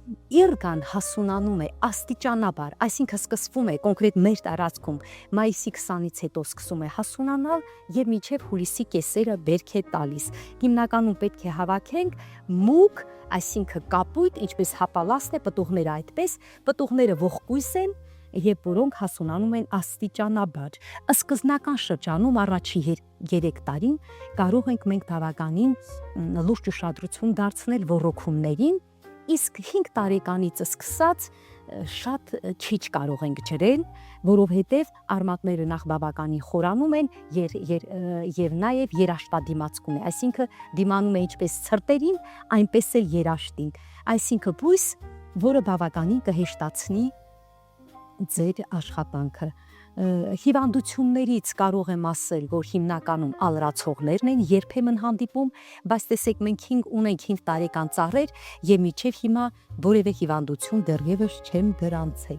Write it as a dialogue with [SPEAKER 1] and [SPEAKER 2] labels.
[SPEAKER 1] Իռգան հասունանում է աստիճանաբար, այսինքն սկսվում է կոնկրետ մեր տարածքում մայիսի 20-ից հետո սկսում է հասունանալ եւ մինչեւ հուլիսի կեսերը բերք է տալիս։ Հիմնականում պետք է հավաքենք մուգ, այսինքն կապույտ, ինչպես հապալաստ է, պտուղները այդպես, պտուղները ողկույզ են եւ որոնք հասունանում են աստիճանաբար։ Սկզբնական շրջանում առաջի 3 տարին կարող ենք մենք բավականին լուրջ ուշադրություն դարձնել ոռոգումներին, իսկ 5 տարեկանից սկսած շատ քիչ կարող ենք ջրել, որովհետև արմատները նախ բավականին խորանում են եւ նաեւ երաշտադիմացկուն է, այսինքն դիմանում է ինչպես ցրտերին, այնպես էլ երաշտին, այսինքն բույս, որը բավականին կհեշտացնի ձեր աշխատանքը։ Հիվանդություններից կարող եմ ասել, որ հիմնականում ալրացողներն են երբեմն հանդիպում, բայց տեսեք մենք ունենք 5 տարեկան ծառեր եւ մինչեւ հիմա որևէ հիվանդություն դեռևս չեմ գրանցել։